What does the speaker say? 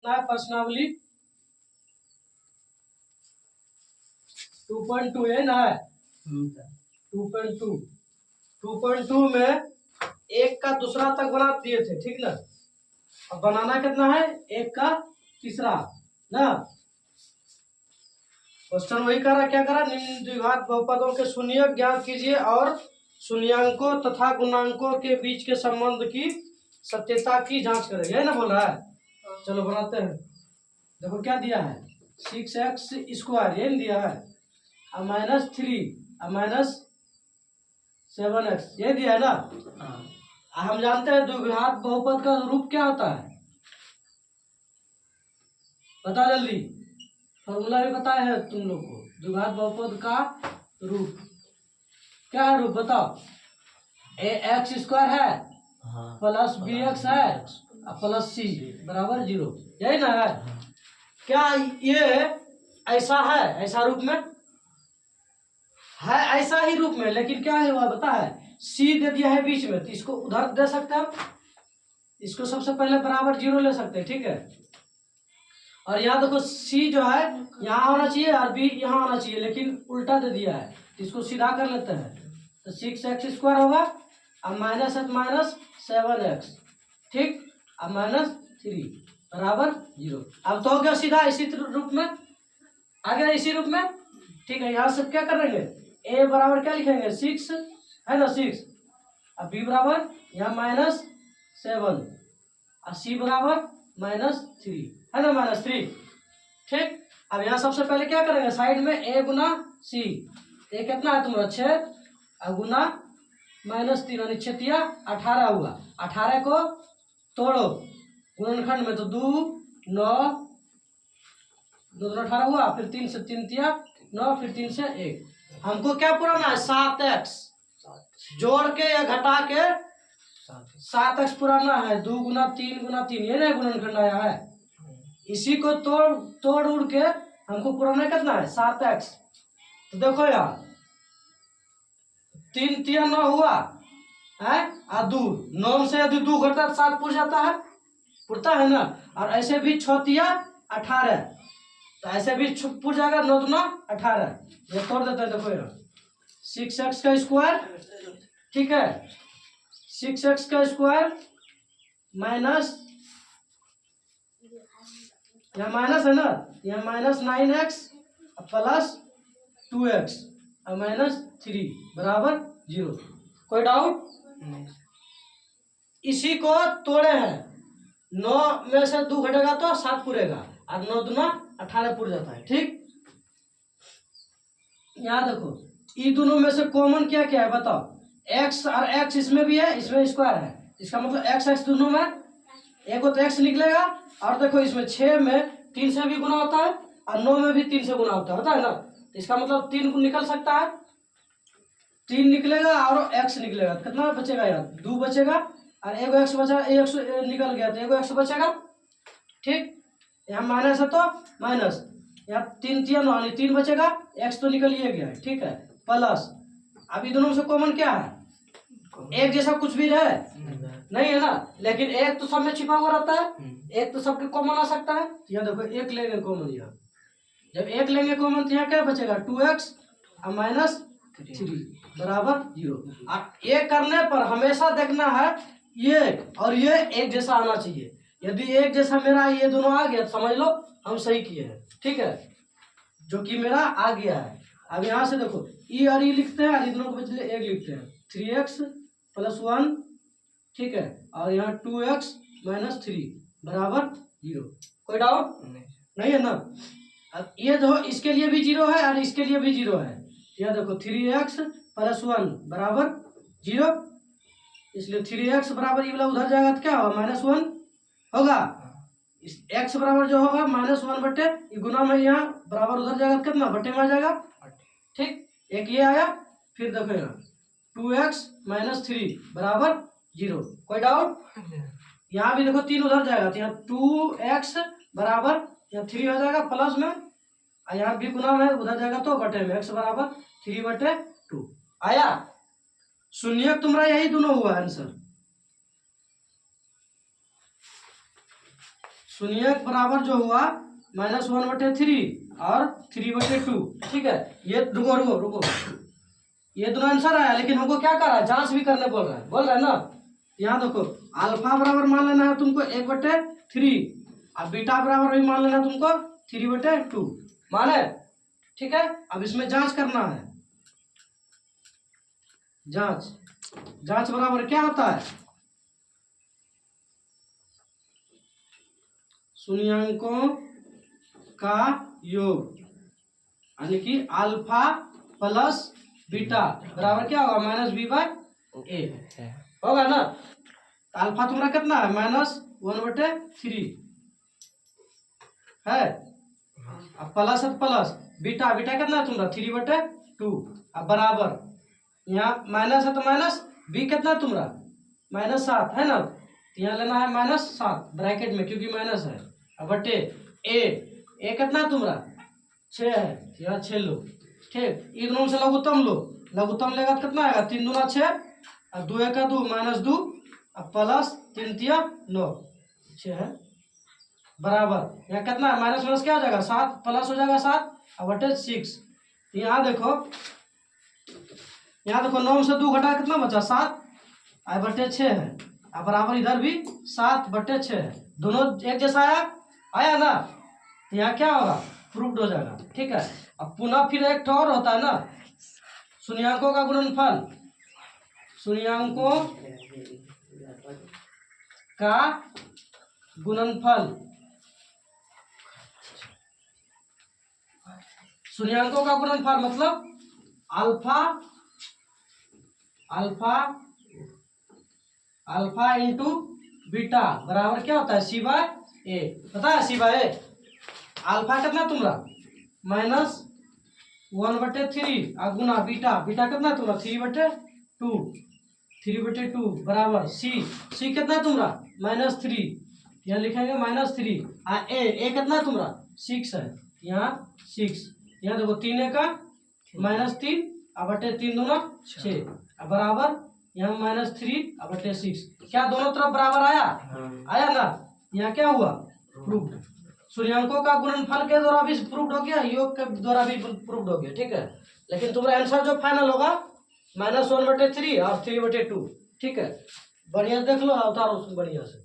ना प्रश्नावली 2.2 है ना, 2.2 2.2 में एक का दूसरा तक बना दिए थे, ठीक ना। अब बनाना कितना है, एक का तीसरा ना। क्वेश्चन वही करा, क्या करा, निम्न द्विघात बहुपदों के शून्यक ज्ञात कीजिए और शून्यांकों तथा गुणांकों के बीच के संबंध की सत्यता की जांच करें, यही ना बोल रहा है। चलो बनाते हैं। देखो क्या दिया है, 6x² ये दिया है, अब -3 अब -7x ये दिया है ना। हम जानते हैं द्विघात बहुपद का रूप क्या होता है, बता जल्दी, फॉर्मूला भी पता है तुम लोग को। द्विघात बहुपद का रूप क्या है, रूप बताओ। ax² है प्लस bx है प्लस c बराबर 0, यही ना है। क्या ये ऐसा है, ऐसा रूप में है, ऐसा ही रूप में, लेकिन क्या है वह बता है, c दे दिया है बीच में, तो इसको उधर दे सकते हैं, इसको सबसे पहले बराबर 0 ले सकते हैं, ठीक है। और यहाँ देखो c जो है यहाँ होना चाहिए और b यहाँ होना चाहिए, लेकिन उल्टा दे दिया है, तो इसको सीधा कर लेते हैं। तो 6x² होगा अब -7x, ठीक, अब -3 बराबर 0। अब तो हो गया सीधा इसी रूप में, आ गया इसी रूप में, ठीक है। यहाँ से क्या करेंगे, a बराबर क्या लिखेंगे 6 है ना, 6, अब b बराबर यहाँ -7 और c बराबर -3 है ना, -3, ठीक। अब यहाँ सबसे पहले क्या करेंगे, साइड में a गुना c, a कितना है तुम्हारा 6 और गुना -3 यानी 6 18 हुआ, 18 को तोड़ो गुणनखंड में, तो 2 9 2 18 हुआ, फिर 3 से 3 तिया 9, फिर 3 से 1। हमको क्या पुराना है 7x, जोड़ के या घटा के 7x पुराना है, 2 गुना 3 ये नहीं गुणनखंड आया है, इसी को तोड़ उड़ के हमको पुराना कितना है 7x। तो देखो यार 3 तिया 9 हुआ है और 2 9 से यदि 2 घटता तो 7 पुर जाता है, पुरता है ना। और ऐसे भी 6 तिया 18, तो ऐसे भी पुर जाएगा, 9 दूना 18, ये तोड़ देते हैं। देखो यार 6x², ठीक है, 6x² माइनस, यहाँ माइनस है ना, यहाँ -9x प्लस 2x और -3 बराबर 0। कोई डाउट, इसी को तोड़े हैं, 9 में से 2 घटेगा तो 7 पुरेगा और 9 दूना 18 पुर जाता है, ठीक। यहाँ देखो ये दोनों में से कॉमन क्या क्या है बताओ, x और x इसमें भी है, इसमें स्क्वायर है, इसका मतलब x दोनों में एक तो x निकलेगा, और देखो इसमें 6 में 3 से भी गुना होता है और 9 में भी 3 से गुना होता है ना, तो इसका मतलब 3 निकल सकता है, 3 निकलेगा और x निकलेगा, कितना बचेगा यार 2 बचेगा, और एगो x बचा, x निकल गया तो एगो x बचेगा, ठीक। यहाँ माइनस है तो माइनस, यहाँ 3 तिया 9 3 बचेगा, x तो निकल ही गया, ठीक है, प्लस अभी दोनों से कॉमन क्या है, एक जैसा कुछ भी है नहीं है ना, लेकिन एक तो सब में छिपा हुआ रहता है, एक तो सबके कॉमन आ सकता है। यहाँ देखो एक लेंगे कॉमन, यहाँ जब एक लेंगे कॉमन तो यहाँ क्या बचेगा 2x और -3 बराबर 0। और ये करने पर हमेशा देखना है ये और ये एक जैसा आना चाहिए, यदि एक जैसा मेरा ये दोनों आ गया तो समझ लो हम सही किए हैं, ठीक है, जो कि मेरा आ गया है। अब यहाँ से देखो ई और ई लिखते हैं और इन दोनों को बदले एक लिखते हैं, 3x + 1, ठीक है, और यहाँ 2x - 3 बराबर 0। कोई डाउट नहीं है ना। अब ये जो इसके लिए भी 0 है और इसके लिए भी 0 है, यहाँ देखो 3x + 1 बराबर 0, इसलिए 3x बराबर ये वाला उधर जाएगा तो क्या होगा -1 होगा, इस x बराबर जो होगा -1 बटे ये गुना में यहाँ बराबर उधर जाएगा, कितना बटे में आ जाएगा, ठीक। एक ये आया, फिर देखो यहाँ 2x - 3 बराबर 0। कोई डाउट, यहाँ भी देखो 3 उधर जाएगा तो यहाँ 2x बराबर यहाँ 3 हो जाएगा प्लस में, और यहाँ भी गुना में उधर जाएगा तो बटे में, x बराबर 3/2 आया। शून्य तुम्हारा यही दोनों हुआ आंसर, शून्यक बराबर जो हुआ -1/3 और 3/2। ठीक है, ये रुको रुको रुको, ये दोनों आंसर आया, लेकिन हमको क्या कर रहा है, जांच भी करने बोल रहा है ना। यहाँ देखो अल्फा बराबर मान लेना है तुमको 1/3 और बीटा बराबर भी मान लेना तुमको 3/2 माने। ठीक है, अब इसमें जांच करना है। जांच बराबर क्या होता है, शून्यांकों का योग, यानी कि अल्फा प्लस बीटा बराबर क्या होगा, -b/a होगा ना। तो अल्फा तुम्हारा कितना है, -1/3 है, अब प्लस है प्लस, बीटा कितना है तुम्हारा 3/2, अब बराबर यहाँ माइनस है तो माइनस, बी कितना है तुम्हारा -7 है ना, तो यहाँ लेना है -7 ब्रैकेट में क्योंकि माइनस है, अब बटे ए कितना है तुम्हारा 6 है, यहाँ 6 लो। ठीक, एक दोनों से लघुत्तम लो, लघुत्तम लेगा तो कितना आएगा, 3 दूना 6 और 2 1 2 -2 अब प्लस 3 3 9 6 है, बराबर यहाँ कितना है, माइनस माइनस क्या हो जाएगा 7, प्लस हो जाएगा 7 और बटे 6। यहाँ देखो 9 में से 2 घटा कितना बचा 7 और बटे 6 है, और बराबर इधर भी 7/6 है, दोनों एक जैसा आया ना, तो यहाँ क्या होगा, प्रूफ्ड हो जाएगा। ठीक है, अब पुनः फिर एक और होता है ना, शून्यांकों का गुणनफल, शून्यांकों का गुणनफल, शून्यांकों का गुणनफल मतलब अल्फा इंटू बीटा बराबर क्या होता है, c/a। पता है c/a, अल्फा कितना तुम्हारा -1/3 और गुना बीटा कितना तुम्हारा 3/2 बराबर c कितना तुम्हारा -3, यहाँ लिखेंगे -3 और a कितना तुम्हारा 6 है, यहाँ 6, यहाँ देखो 3 का -3 और बटे 3 दूना 6 बराबर यहाँ -3/6, क्या दोनों तरफ बराबर आया ना, यहाँ क्या हुआ, प्रूफ्ड। सूर्यांकों का गुणनफल के द्वारा भी प्रूफ्ड हो गया, योग के द्वारा भी प्रूफ्ड हो गया। ठीक है, लेकिन तुम्हारा आंसर जो फाइनल होगा -1/3 और 3/2। ठीक है, बढ़िया देख लो, उतारो बढ़िया से।